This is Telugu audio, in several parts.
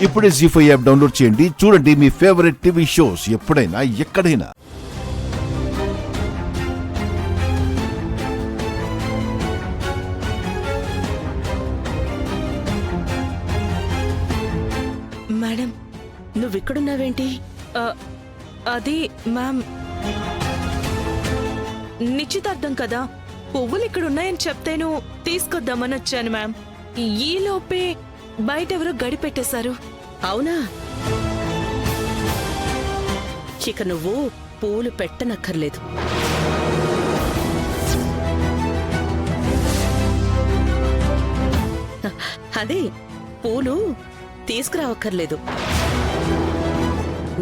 ఇప్పుడే జీ5 యాప్ డౌన్లోడ్ చేయండి. చూడండి మీ ఫేవరెట్ టీవీ షోస్ ఎప్పుడైనా ఎక్కడైనా. మేడం, నువ్విక్కడున్నావేంటి? అది మ్యామ్, నిశ్చితార్థం కదా, పువ్వులు ఇక్కడున్నాయని చెప్తేను తీసుకొద్దామని వచ్చాను మ్యామ్. ఈలోపే బయటెవరో గడిపెట్టేశారు. అవునా? ఇక నువ్వు పూలు పెట్టనక్కర్లేదు. అదే, పూలు తీసుకురావక్కర్లేదు.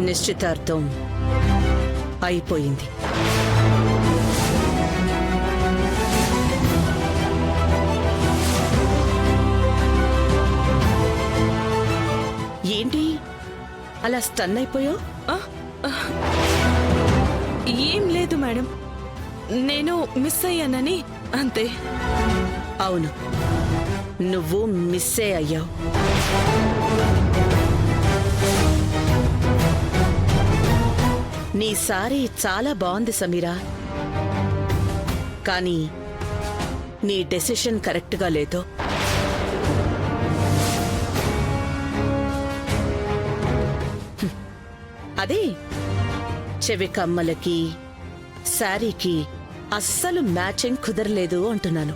నిశ్చితార్థం అయిపోయింది. ఏంటి అలా స్టన్ అయిపోయావు? ఏం లేదు మేడం, నేను మిస్ అయ్యానని అంతే. అవును, నువ్వు మిస్సే అయ్యావు. నీ సారీ చాలా బాగుంది సమీరా, కానీ నీ డెసిషన్ కరెక్ట్గా లేదు. అదే, చెవి కమ్మలకి శారీకి అస్సలు మ్యాచింగ్ కుదరలేదు అంటున్నాను.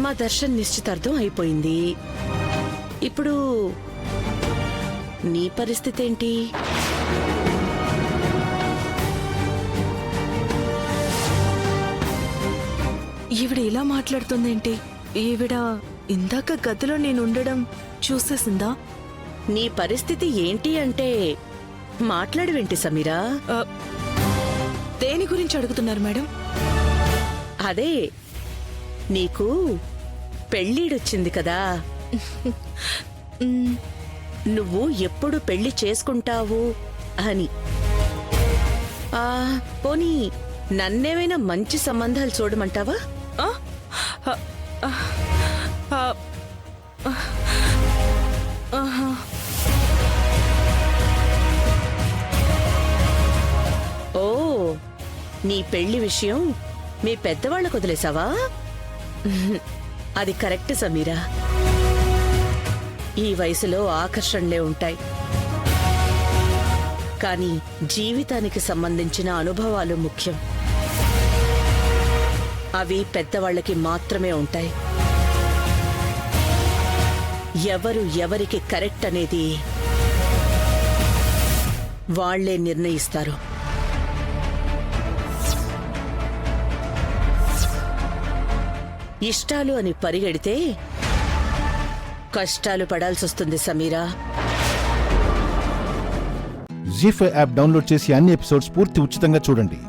మా దర్శన్ నిశ్చితార్థం అయిపోయింది. ఇప్పుడు నీ పరిస్థితి ఏంటి? ఈవిడ ఇలా మాట్లాడుతుందేంటి? ఈవిడ ఇందాక గదిలో నేనుండడం చూసేసిందా? నీ పరిస్థితి ఏంటి అంటే మాట్లాడవేంటి సమీరా? దేని గురించి అడుగుతున్నారు మేడం? అదే, నీకు పెళ్ళిడొచ్చింది కదా, నువ్వు ఎప్పుడు పెళ్లి చేసుకుంటావు అని. పోనీ నన్నేమైనా మంచి సంబంధాలు చూడమంటావా? ఓ, నీ పెళ్లి విషయం మీ పెద్దవాళ్ళకు వదిలేసావా? అది కరెక్ట్ సమీరా, ఈ వయసులో ఆకర్షణలే ఉంటాయి, కానీ జీవితానికి సంబంధించిన అనుభవాలు ముఖ్యం. అవి పెద్దవాళ్ళకి మాత్రమే ఉంటాయి. ఎవరు ఎవరికి కరెక్ట్ అనేది వాళ్లే నిర్ణయిస్తారు. ఇష్టాలు అని పరిగెడితే కష్టాలు పడాల్సొస్తుంది సమీరా. జీ5 యాప్ డౌన్లోడ్ చేసి అన్ని ఎపిసోడ్స్ పూర్తి ఉచితంగా చూడండి.